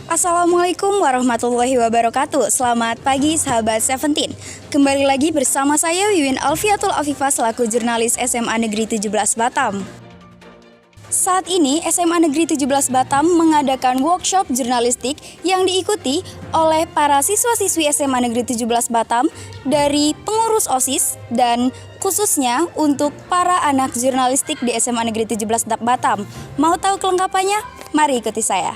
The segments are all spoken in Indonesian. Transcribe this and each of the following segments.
Assalamualaikum warahmatullahi wabarakatuh. Selamat pagi sahabat Seventeen. Kembali lagi bersama saya Wiwin Alfiatul Afifah selaku jurnalis SMA Negeri 17 Batam. Saat ini SMA Negeri 17 Batam mengadakan workshop jurnalistik yang diikuti oleh para siswa-siswi SMA Negeri 17 Batam dari pengurus OSIS dan khususnya untuk para anak jurnalistik di SMA Negeri 17 Batam. Mau tahu kelengkapannya? Mari ikuti saya.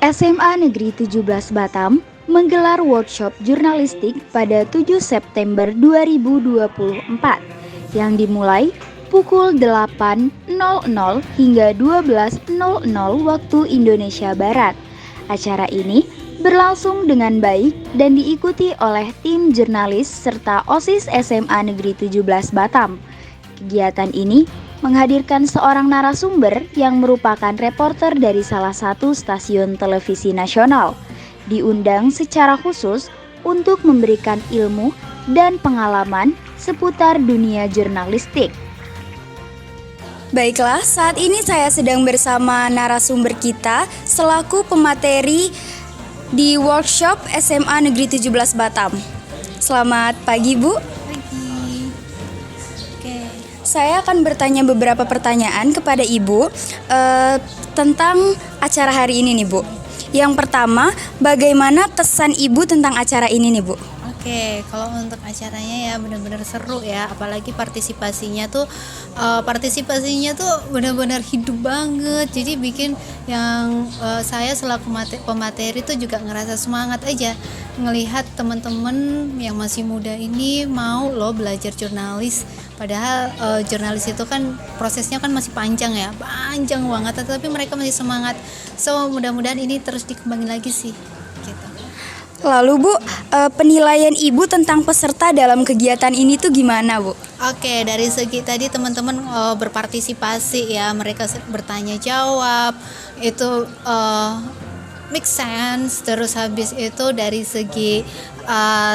SMA Negeri 17 Batam menggelar workshop jurnalistik pada 7 September 2024 yang dimulai pukul 8.00 hingga 12.00 waktu Indonesia Barat. Acara ini berlangsung dengan baik dan diikuti oleh tim jurnalis serta OSIS SMA Negeri 17 Batam. Kegiatan ini menghadirkan seorang narasumber yang merupakan reporter dari salah satu stasiun televisi nasional, diundang secara khusus untuk memberikan ilmu dan pengalaman seputar dunia jurnalistik. Baiklah, saat ini saya sedang bersama narasumber kita selaku pemateri di workshop SMA Negeri 17 Batam. Selamat pagi, Bu. Saya akan bertanya beberapa pertanyaan kepada Ibu tentang acara hari ini nih, Bu. Yang pertama, bagaimana kesan Ibu tentang acara ini nih, Bu? Oke, kalau untuk acaranya ya benar-benar seru ya, apalagi partisipasinya tuh benar-benar hidup banget. Jadi bikin yang saya selaku pemateri tuh juga ngerasa semangat aja ngelihat teman-teman yang masih muda ini mau loh belajar jurnalis. Padahal jurnalis itu kan prosesnya kan masih panjang ya, panjang banget, tapi mereka masih semangat. So mudah-mudahan ini terus dikembangin lagi sih. Gitu. Lalu Bu, penilaian Ibu tentang peserta dalam kegiatan ini tuh gimana, Bu? Oke, dari segi tadi teman-teman berpartisipasi ya, mereka bertanya jawab, itu make sense. Terus habis itu dari segi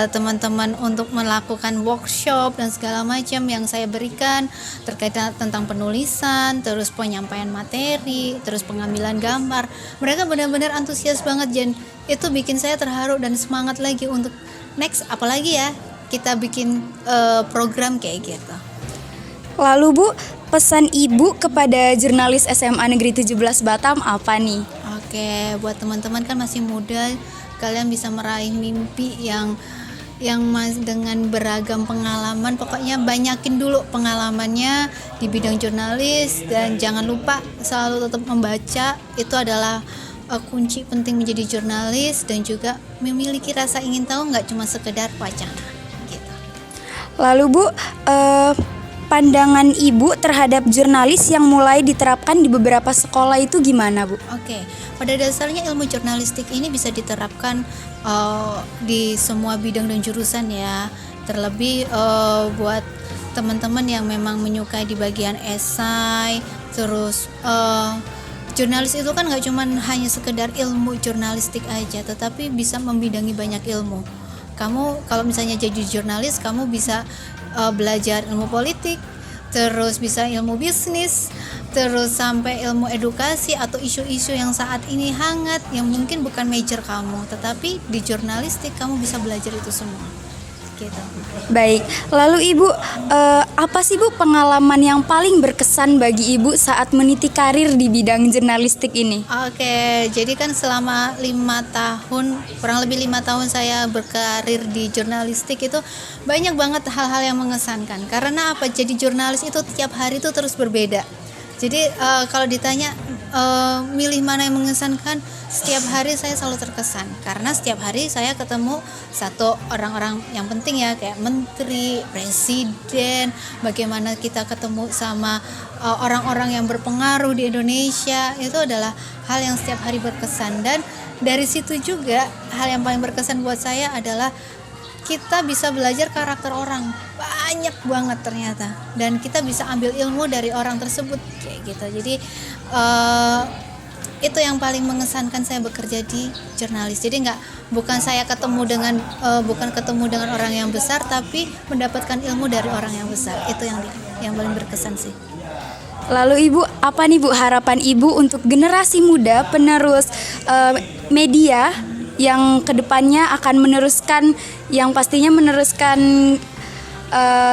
teman-teman untuk melakukan workshop dan segala macam yang saya berikan terkait tentang penulisan, terus penyampaian materi, terus pengambilan gambar, mereka benar-benar antusias banget, dan itu bikin saya terharu dan semangat lagi untuk next, apalagi ya kita bikin program kayak gitu. Lalu Bu, pesan Ibu kepada jurnalis SMA Negeri 17 Batam apa nih? Oke, buat teman-teman kan masih muda, kalian bisa meraih mimpi yang dengan beragam pengalaman. Pokoknya banyakin dulu pengalamannya di bidang jurnalis, dan jangan lupa selalu tetap membaca. Itu adalah kunci penting menjadi jurnalis, dan juga memiliki rasa ingin tahu, nggak cuma sekedar wacana gitu. Lalu Bu, pandangan Ibu terhadap jurnalis yang mulai diterapkan di beberapa sekolah itu gimana, Bu? Oke, pada dasarnya ilmu jurnalistik ini bisa diterapkan di semua bidang dan jurusan ya. Terlebih buat teman-teman yang memang menyukai di bagian esai, terus jurnalis itu kan nggak cuma hanya sekedar ilmu jurnalistik aja, tetapi bisa membidangi banyak ilmu. Kamu kalau misalnya jadi jurnalis, kamu bisa belajar ilmu politik, terus bisa ilmu bisnis, terus sampai ilmu edukasi atau isu-isu yang saat ini hangat yang mungkin bukan major kamu, tetapi di jurnalistik kamu bisa belajar itu semua gitu. Baik, lalu Ibu, apa sih Bu pengalaman yang paling berkesan bagi Ibu saat meniti karir di bidang jurnalistik ini? Oke, jadi kan selama 5 tahun, kurang lebih 5 tahun saya berkarir di jurnalistik, itu banyak banget hal-hal yang mengesankan. Karena apa? Jadi jurnalis itu tiap hari itu terus berbeda. Jadi kalau ditanya milih mana yang mengesankan, setiap hari saya selalu terkesan karena setiap hari saya ketemu satu orang-orang yang penting ya, kayak menteri, presiden, bagaimana kita ketemu sama orang-orang yang berpengaruh di Indonesia. Itu adalah hal yang setiap hari berkesan, dan dari situ juga hal yang paling berkesan buat saya adalah kita bisa belajar karakter orang banyak banget ternyata, dan kita bisa ambil ilmu dari orang tersebut kayak gitu. Jadi itu yang paling mengesankan saya bekerja di jurnalis. Jadi bukan saya ketemu dengan orang yang besar, tapi mendapatkan ilmu dari orang yang besar. Itu yang paling berkesan sih. Lalu Ibu, apa nih Bu harapan Ibu untuk generasi muda penerus media yang kedepannya akan meneruskan, yang pastinya meneruskan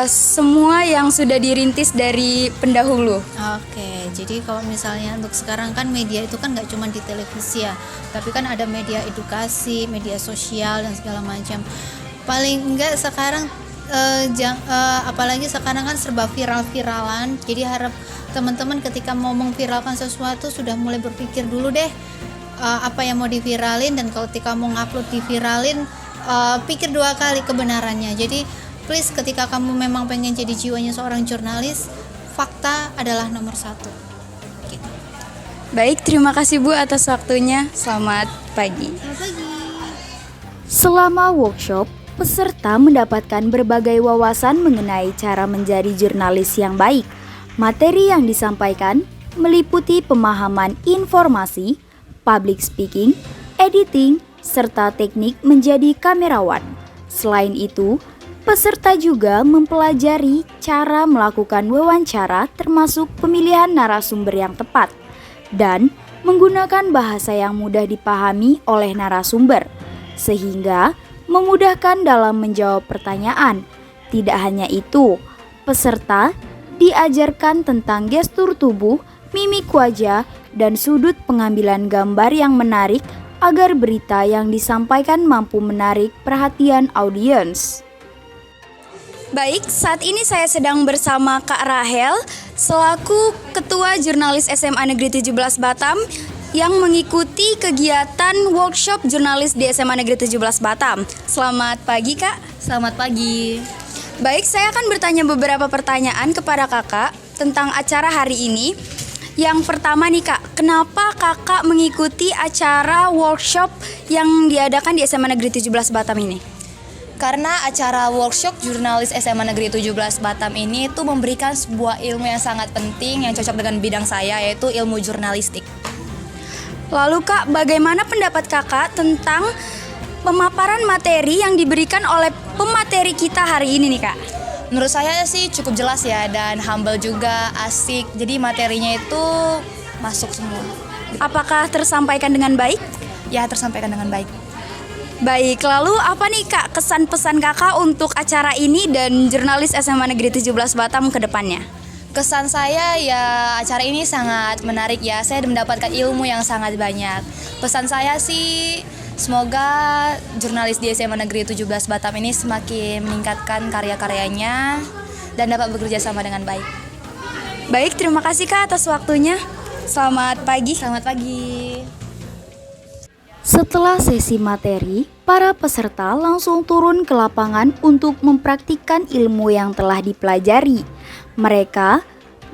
semua yang sudah dirintis dari pendahulu? Oke, jadi kalau misalnya untuk sekarang kan media itu kan nggak cuma di televisi ya, tapi kan ada media edukasi, media sosial dan segala macam. Paling enggak sekarang apalagi sekarang kan serba viral-viralan, jadi harap teman-teman ketika mau memviralkan sesuatu sudah mulai berpikir dulu deh apa yang mau diviralin, dan kalau ketika mau ngupload diviralin pikir 2 kali kebenarannya. Jadi please, ketika kamu memang pengen jadi jiwanya seorang jurnalis, fakta adalah nomor 1 gitu. Baik, terima kasih Bu atas waktunya. Selamat pagi. Selamat pagi. Selama workshop, peserta mendapatkan berbagai wawasan mengenai cara menjadi jurnalis yang baik. Materi yang disampaikan meliputi pemahaman informasi, public speaking, editing, serta teknik menjadi kamerawan. Selain itu, peserta juga mempelajari cara melakukan wawancara termasuk pemilihan narasumber yang tepat dan menggunakan bahasa yang mudah dipahami oleh narasumber, sehingga memudahkan dalam menjawab pertanyaan. Tidak hanya itu, peserta diajarkan tentang gestur tubuh, mimik wajah, dan sudut pengambilan gambar yang menarik agar berita yang disampaikan mampu menarik perhatian audiens. Baik, saat ini saya sedang bersama Kak Rahel selaku Ketua Jurnalis SMA Negeri 17 Batam yang mengikuti kegiatan workshop jurnalis di SMA Negeri 17 Batam. Selamat pagi Kak. Selamat pagi. Baik, saya akan bertanya beberapa pertanyaan kepada Kakak tentang acara hari ini. Yang pertama nih Kak, kenapa Kakak mengikuti acara workshop yang diadakan di SMA Negeri 17 Batam ini? Karena acara workshop jurnalis SMA Negeri 17 Batam ini itu memberikan sebuah ilmu yang sangat penting yang cocok dengan bidang saya, yaitu ilmu jurnalistik. Lalu Kak, bagaimana pendapat Kakak tentang pemaparan materi yang diberikan oleh pemateri kita hari ini nih Kak? Menurut saya sih cukup jelas ya, dan humble juga, asik. Jadi materinya itu masuk semua. Apakah tersampaikan dengan baik? Ya, tersampaikan dengan baik. Baik, lalu apa nih Kak kesan pesan Kakak untuk acara ini dan jurnalis SMA Negeri 17 Batam ke depannya? Kesan saya ya, acara ini sangat menarik ya. Saya mendapatkan ilmu yang sangat banyak. Pesan saya sih, semoga jurnalis di SMA Negeri 17 Batam ini semakin meningkatkan karya-karyanya dan dapat bekerja sama dengan baik. Baik, terima kasih Kak atas waktunya. Selamat pagi. Selamat pagi. Setelah sesi materi, para peserta langsung turun ke lapangan untuk mempraktikkan ilmu yang telah dipelajari. Mereka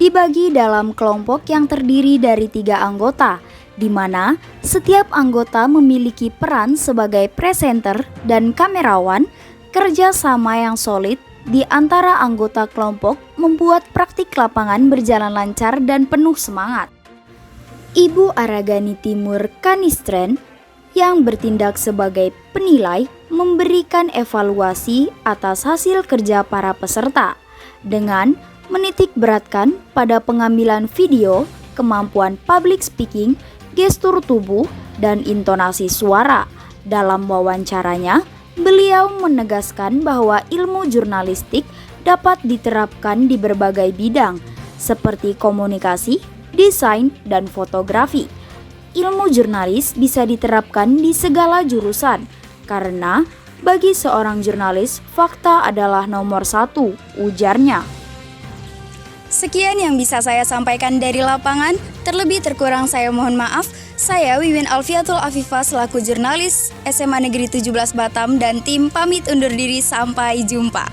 dibagi dalam kelompok yang terdiri dari 3 anggota, di mana setiap anggota memiliki peran sebagai presenter dan kamerawan. Kerjasama yang solid di antara anggota kelompok membuat praktik lapangan berjalan lancar dan penuh semangat. Ibu Aragani Timur Kanistren yang bertindak sebagai penilai memberikan evaluasi atas hasil kerja para peserta dengan menitik beratkan pada pengambilan video, kemampuan public speaking, gestur tubuh, dan intonasi suara. Dalam wawancaranya, beliau menegaskan bahwa ilmu jurnalistik dapat diterapkan di berbagai bidang seperti komunikasi, desain, dan fotografi. Ilmu jurnalis bisa diterapkan di segala jurusan karena bagi seorang jurnalis fakta adalah nomor 1, ujarnya. Sekian yang bisa saya sampaikan dari lapangan. Terlebih terkurang saya mohon maaf. Saya Wiwin Alfiatul Afifah selaku jurnalis SMA Negeri 17 Batam dan tim pamit undur diri, sampai jumpa.